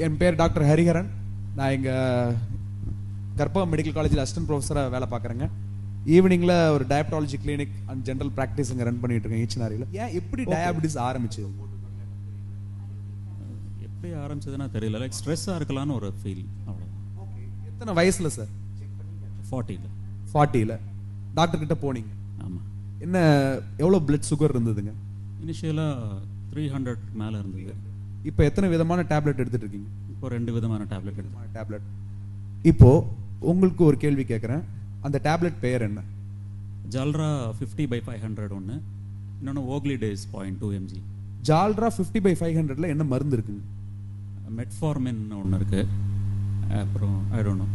என் பேர் டாக்டர் ஹரிஹரன். நான் இங்கே கற்பகம் மெடிக்கல் காலேஜில் அசிஸ்டன்ட் ப்ரொஃபஸராக வேலை பார்க்குறேங்க. ஈவினிங்கில் ஒரு டயபெட்டாலஜி கிளினிக் அண்ட் ஜென்ரல் ப்ராக்டிஸ் இங்கே ரன் பண்ணிட்டு இருக்கேன் ஈச்சனாரியில். ஏன் எப்படி டயாபெட்டிஸ் ஆரம்பிச்சது? எப்படி ஆரம்பிச்சதுன்னா தெரியல. லைக் ஸ்ட்ரெஸ்ஸாக இருக்கலாம்னு ஒரு ஃபீல். அவ்வளோ. எத்தனை வயசில் சார்? 40ல் டாக்டர் கிட்ட போனீங்க? ஆமாம். என்ன எவ்வளோ பிளட் சுகர் இருந்ததுங்க? இனிஷியலாக 300 மேலே இருந்தது. இப்போ எத்தனை விதமான டேப்லெட் எடுத்துட்டு இருக்கீங்க? இப்போ 2 விதமான டேப்லெட் எடுத்து. டேப்லெட். இப்போ உங்களுக்கு ஒரு கேள்வி கேட்குறேன், அந்த டேப்லெட் பெயர் என்ன? ஜால்ரா 50/500 ஒன்று, இன்னொன்று ஓக்லி டேஸ் 0.2 mg. ஜால்ரா 50/500ல என்ன மருந்து இருக்குங்க? மெட்ஃபார்மின் ஒன்று இருக்கு. அப்புறம் ஐ டோன்ட் நோ.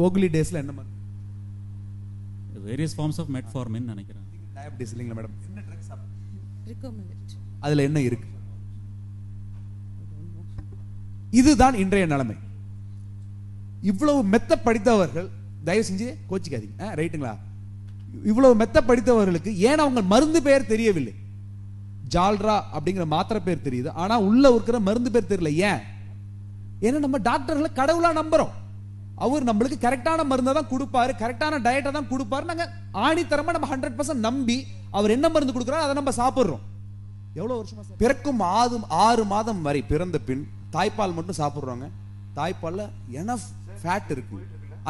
ஓக்லி டேஸ்ல என்ன மருந்து? வேரியஸ் ஃபார்ம்ஸ் ஆஃப் மெட்ஃபார்மின் நினைக்கிறேன். டயபெட்டிஸ் இல்லைங்களா மேடம்? என்ன ட்ரக்ஸ் சாப்பிடுங்க? ரிகமெண்டட். அதுல என்ன இருக்கு? இதுதான் இன்றைய நிலைமை. இவ்வளவு மெத்த படித்தவர்கள், தயவு செஞ்சு கோச்சிக்காதீங்க, ரைட்டுங்களா? இவ்வளவு மெத்த படித்தவர்களுக்கு ஏன் அவங்க மருந்து பெயர் தெரியவில்லை? ஜால்ரா அப்படிங்கிற மாத்திரை பேர் தெரியுது, ஆனா உள்ள இருக்கிற மருந்து பேர் தெரியல. ஏன்? ஏன்னா நம்ம டாக்டர்களை கடவுளா நம்புறோம். அவர் நம்மளுக்கு கரெக்டான மருந்தை தான் கொடுப்பாரு, கரெக்டான டயட்டை தான் கொடுப்பாரு. நாங்க ஆணித்தரமா நம்ம 100% நம்பி அவர் என்ன மருந்து கொடுக்குறாரு அதை நம்ம சாப்பிடுறோம். எவ்வளவு வருஷமா சார்? பிறக்கும் 6 மாதம் வரை பிறந்த பின் தாய்ப்பால் மட்டும் சாப்பிடுறோங்க. தாய்ப்பால்ல எனஃப் ஃபேட் இருக்கு,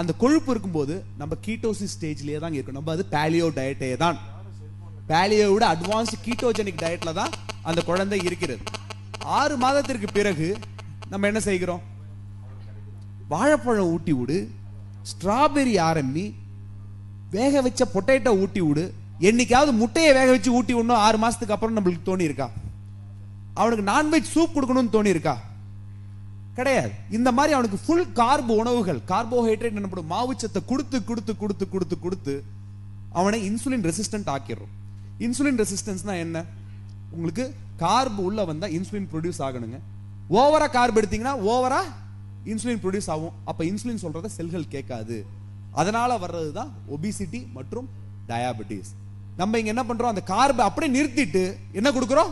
அந்த கொழுப்பு இருக்கும்போது நம்ம கீட்டோசிஸ் ஸ்டேஜ்லயே தான் இருக்கும். நம்ம அது பாலியோ டயட்டே தான். பாலியோவோட அட்வான்ஸ்ட் கீட்டோஜெனிக் டயட்ல தான் அந்த குழந்தை இருக்கிறது. 6 மாதத்திற்கு பிறகு நம்ம என்ன செய்கிறோம்? வாழைப்பழம் ஊட்டி விடு, ஸ்ட்ராபெரி ஆரம்பி, வேக வச்ச பொட்டேட்டோ ஊட்டி விடு. என்னைக்காவது முட்டையை வேக வச்சு ஊட்டி விடணும் 6 மாசத்துக்கு அப்புறம் நம்மளுக்கு தோணி இருக்கா? அவனுக்கு நான்வெஜ் சூப் கொடுக்கணும்னு தோணி இருக்கா? கிடையாது. இந்த மாதிரி அவனுக்கு ஃபுல் கார்பு உணவுகள், கார்போஹைட்ரேட் என்னப்படும் மாவுச்சத்தை கொடுத்து கொடுத்து கொடுத்து கொடுத்து கொடுத்து அவனை இன்சுலின் ரெசிஸ்டன்ட் ஆக்கிடுறோம். இன்சுலின் ரெசிஸ்டன்ஸ்னா என்ன? உங்களுக்கு கார்பு உள்ள வந்தா இன்சுலின் ப்ரொடியூஸ் ஆகணுங்க. ஓவரா கார்பு எடுத்தீங்கன்னா ஓவரா இன்சுலின் ப்ரொடியூஸ் ஆகும். அப்ப இன்சுலின் சொல்றத செல்கள் கேட்காது. அதனால வர்றதுதான் ஒபிசிட்டி மற்றும் டயாபெட்டிஸ். நம்ம இங்க என்ன பண்றோம்? அந்த கார்பை அப்படியே நிறுத்திட்டு என்ன கொடுக்கிறோம்?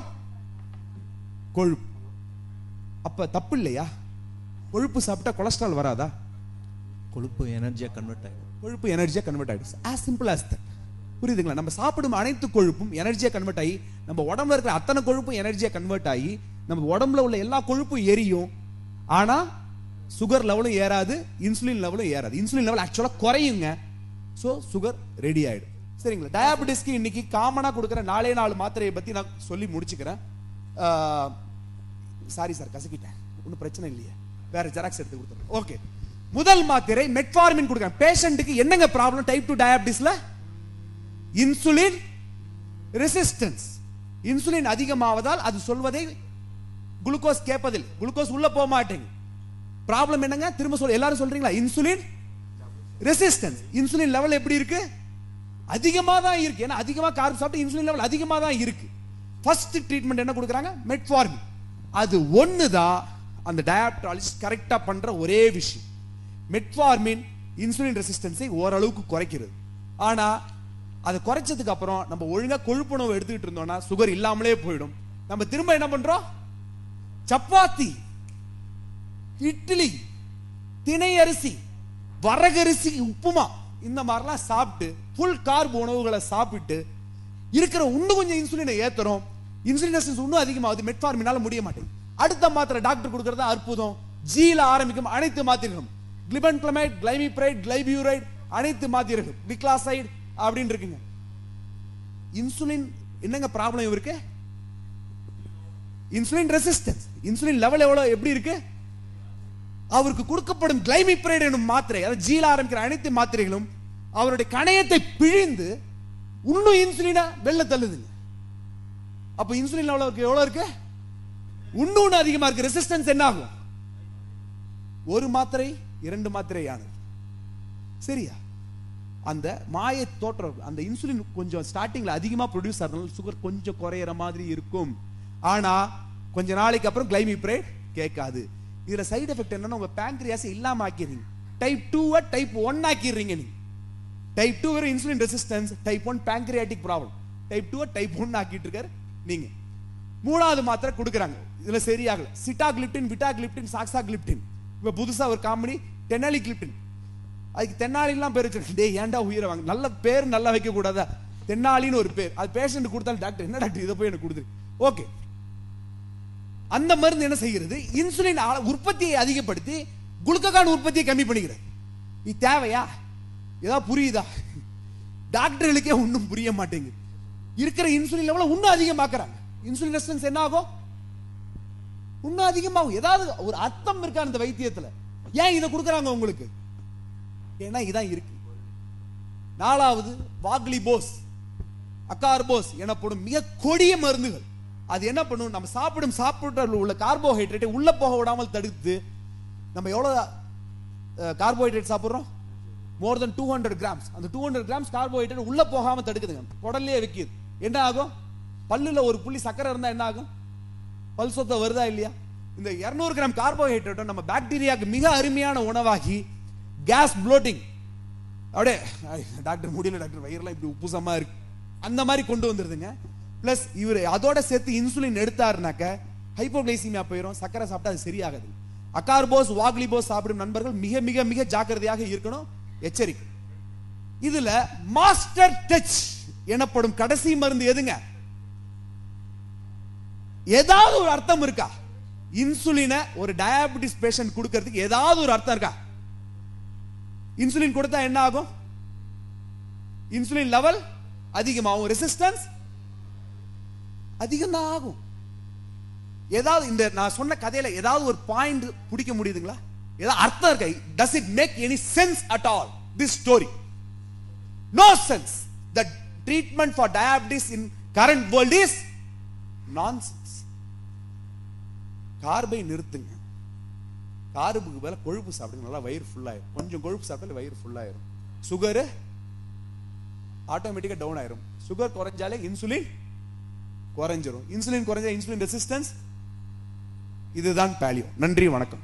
கொழுப்பு. அப்ப தப்பு இல்லையா? கொழுப்பு சாப்பிட்டா கொலஸ்ட்ரால் வராதா? கொழுப்பு எனர்ஜியா கன்வெர்ட் ஆயிடும். கொழுப்பு எனர்ஜியா கன்வெர்ட் ஆயிடும். as simple as that. புரியுதுங்களா? நம்ம சாப்பிடும் அனைத்து கொழுப்பும் எனர்ஜியா கன்வெர்ட் ஆகி நம்ம உடம்புல இருக்கிற அத்தனை கொழுப்பும் எனர்ஜியா கன்வெர்ட் ஆகி நம்ம உடம்புல உள்ள எல்லா கொழுப்பும் எரியும். ஆனா சுகர் லெவலும் ஏறாது, இன்சுலின் லெவலும் ஏறாது. இன்சுலின் லெவல் ஆக்சுவலா குறையுங்க. சோ சுகர் ரெடி ஆயிடும். சரிங்களா? டயாபெட்டிஸ்க்கு இன்னைக்கு காமனா கொடுக்குற 4 மாத்திரையை பத்தி நான் சொல்லி முடிச்சுக்கிறேன். சாரி சார், கசக்கிட்டேன். ஒன்றும் பிரச்சனை இல்லையே, வேற ஜெராக்ஸ் எடுத்து கொடுத்துறேன். ஓகே. முதல் மாத்திரை மெட்ஃபார்மின் கொடுக்குறேன். பேஷண்ட்டுக்கு என்னங்க ப்ராப்ளம்? டைப் 2 டயாபெட்டிஸ்ல இன்சுலின் ரெசிஸ்டன்ஸ். இன்சுலின் அதிகமாவதால் அது சொல்வதை குளுக்கோஸ் கேட்பதில்லை, குளுக்கோஸ் உள்ள போக மாட்டேங்குது. ப்ராப்ளம் என்னங்க? திரும்ப சொல்ல, எல்லாரும் சொல்றீங்களா? Insulin resistance. இன்சுலின் லெவல் எப்படி இருக்கு? அதிகமா தான் இருக்கு. ஏன்னா அதிகமா கார்ப் சாப்பிட்டு இன்சுலின் லெவல் அதிகமா தான் இருக்கு. ஃபர்ஸ்ட் ட்ரீட்மெண்ட் என்ன கொடுக்குறாங்க? மெட்ஃபார்மின். அது ஒண்ணுதான் அந்த டயாபெட்டாலஜிஸ்ட் கரெக்டா பண்ற ஒரே விஷயம். மெட்ஃபார்மின் இன்சுலின் ரெசிஸ்டன்ஸை ஓரளவுக்கு குறைக்கிறது. ஆனா அதை குறைச்சதுக்கு அப்புறம் நம்ம ஒழுங்கா கொழுப்புணவு எடுத்துக்கிட்டு இருந்தோம்னா சுகர் இல்லாமலே போயிடும். நம்ம திரும்ப என்ன பண்றோம்? சப்பாத்தி, இட்லி, திணை அரிசி, வரகரிசி, உப்புமா, இந்த மாதிரிலாம் சாப்பிட்டு ஃபுல் கார்பு உணவுகளை சாப்பிட்டு இருக்கிற இன்னும் கொஞ்சம் இன்சுலினை ஏத்துறோம். இன்சுலின் ரெசிஸ்டன்ஸ் இன்னும் அதிகமாகுது. மெட்ஃபார்மினால முடிய மாட்டேங்குது. அடுத்த மாத்திரை டாக்டர் கொடுக்கறது அற்புதம். ஜில ஆரம்பிக்கும் அனைத்து மாத்திரைகளும், கிளிபன்கிளமைட், கிளைமிப்ரைட், கிளைபியூரைட், அனைத்து மாத்திரைகளும், கிளிக்ளாசைடு அப்படின்னு இருக்குங்க. இன்சுலின் என்னங்க ப்ராப்ளம் இருக்கு? Insulin resistance. இன்சுலின் லெவல் எவ்வளவு எப்படி இருக்கு? அவருக்கு கொடுக்கப்படும் கிளைமிப்ரைட் எனும் மாத்திரை, அதாவது ஜீல ஆரம்பிக்கிற அனைத்து மாத்திரைகளும் அவருடைய கணையத்தை பிழிந்து இன்னும் இன்சுலினா வெளில தள்ளுதுங்க. அப்ப இன்சுலின் லெவல் எவ்வளவு இருக்கு? இன்னும் அதிகமா இருக்கு. ரெசிஸ்டன்ஸ் என்ன ஆகும்? ஒரு மாத்திரை 2 மாத்திரை ஆனது. சரியா? அந்த மாய தோற்றம், அந்த இன்சுலின் கொஞ்சம் ஸ்டார்டிங்ல அதிகமா ப்ரொடியூஸ் ஆகிறதுனால சுகர் கொஞ்சம் குறையிற மாதிரி இருக்கும். ஆனா கொஞ்ச நாளைக்கு அப்புறம் கிளைமிப்ரைட் கேட்காது. இதுல சைடு எஃபெக்ட் என்னன்னா உங்க பேங்க்ரியாஸ் இல்லாம ஆக்கிடுறீங்க. Type 2 type 1 ஆக்கிடுறீங்க. நீங்க டைப் 2 வரை insulin resistance, type 1 pancreatic problem, type 2 type 1 ஆக்கிட்டு இருக்காரு நீங்க. மூணாவது மாத்திரை கொடுக்குறாங்க, இதுல சரியாகல. சிட்டாகிளிப்டின், விட்டாகிளிப்டின், சாக்ஸாகிளிப்டின். இப்ப புதுசா ஒரு காமெடி டெனாலிகிளிப்டின். அதுக்கு தென்னாலிலாம் பேர் வச்சிருக்கேன். டேய் ஏன்டா உயிரை வாங்க, நல்ல பேர் நல்லா வைக்க கூடாதா? தென்னாலின்னு ஒரு பேர். அது பேஷண்ட் கொடுத்தாலும் டாக்டர் என்ன டாக்டர் இதை போய் எனக்கு கொடுத்துரு. ஓகே, அந்த மருந்து என்ன செய்கிறது? இன்சுலின் உற்பத்தியை அதிகப்படுத்தி குளுக்ககான் உற்பத்தியை கம்மி பண்ணிக்கிறது. இது தேவையா? ஏதாவது புரியுதா? டாக்டர்களுக்கே ஒன்றும் புரிய மாட்டேங்குது. இருக்கிற இன்சுலின் லெவலை இன்னும் அதிகமாக்குறாங்க. இன்சுலின் ரெசிஸ்டன்ஸ் என்ன ஆகும்? இன்னும் அதிகமாகும். ஏதாவது ஒரு அர்த்தம் இருக்கா அந்த வைத்தியத்துல? ஏன் இதை கொடுக்குறாங்க உங்களுக்கு? ஏன்னா இதான் இருக்கு. நாலாவது வாக்லிபோஸ், அகார்போஸ் எனப்படும் மிக கொடிய மருந்துகள். அது என்ன பண்ணும்? நம்ம சாப்பிட்டு உள்ள கார்போஹைட்ரேட்டை உள்ள போக விடாமல் தடுத்து, நம்ம எவ்வளவு கார்போஹைட்ரேட் சாப்பிடுறோம்? மோர் தென் 200 கிராம்ஸ். அந்த 200 கிராம்ஸ் கார்போஹைட்ரேட் உள்ள போகாம தடுக்குதுங்க, குடல்லே வைக்கிது. என்ன ஆகும்? பல்லுல ஒரு புள்ளி சக்கரை இருந்தா என்ன ஆகும்? பல் சொத்தை வருதா இல்லையா? இந்த 200 கிராம் கார்போஹைட்ரேட் நம்ம பாக்டீரியாவுக்கு மிக அருமையான உணவாகி கேஸ் ப்ளோட்டிங், அப்படியே டாக்டர் முடியல டாக்டர் வயிறுலாம் இப்படி உப்புசமா இருக்கு அந்த மாதிரி கொண்டு வந்துருதுங்க. பிளஸ் இவர் அதோட சேர்த்து இன்சுலின் எடுத்தாருனாக்க ஹைப்போகிளைசிமியா போயிடும், சக்கரை சாப்பிட்டா அது சரியாகாது. அகார்போஸ், வாக்லிபோஸ் சாப்பிடும் நண்பர்கள் மிக மிக மிக ஜாக்கிரதையாக இருக்கணும், எச்சரிக்கை. இதுல மாஸ்டர் டச் எனப்படும் கடைசி மருந்து எதுங்க? ஏதாவது ஒரு அர்த்தம் இருக்கா? இன்சுலினை ஒரு டயாபெட்டிஸ் பேஷண்ட் கொடுக்கிறதுக்கு ஏதாவது ஒரு அர்த்தம் இருக்கா? இன்சுலின் கொடுத்தா என்ன ஆகும்? இன்சுலின் லெவல் அதிகமாகும், ரெசிஸ்டன்ஸ் அதிகம் தான் ஆகும். ஏதாவது இந்த நான் சொன்ன கதையில ஏதாவது ஒரு பாயிண்ட் பிடிக்க முடியுதுங்களா? ஏதாவது அர்த்தம் இருக்கா? does it make any sense at all this story? no sense. The treatment for diabetes in current world is nonsense. கார்பை நிறுத்துங்க, கார்புக்கு பதிலா கொழுப்பு சாப்பிடுங்க, நல்லா வயிறு ஃபுல் ஆயிரும். கொஞ்சம் கொழுப்பு சாப்பிட்டாலே வயிறு ஃபுல் ஆயிரும். சுகர் ஆட்டோமேட்டிக்கா டவுன் ஆயிரும். சுகர் குறைஞ்சாலே இன்சுலின் குறைஞ்சிரும். இன்சுலின் குறைஞ்சா இன்சுலின் ரெசிஸ்டன்ஸ். இதுதான் பாலியோ. நன்றி, வணக்கம்.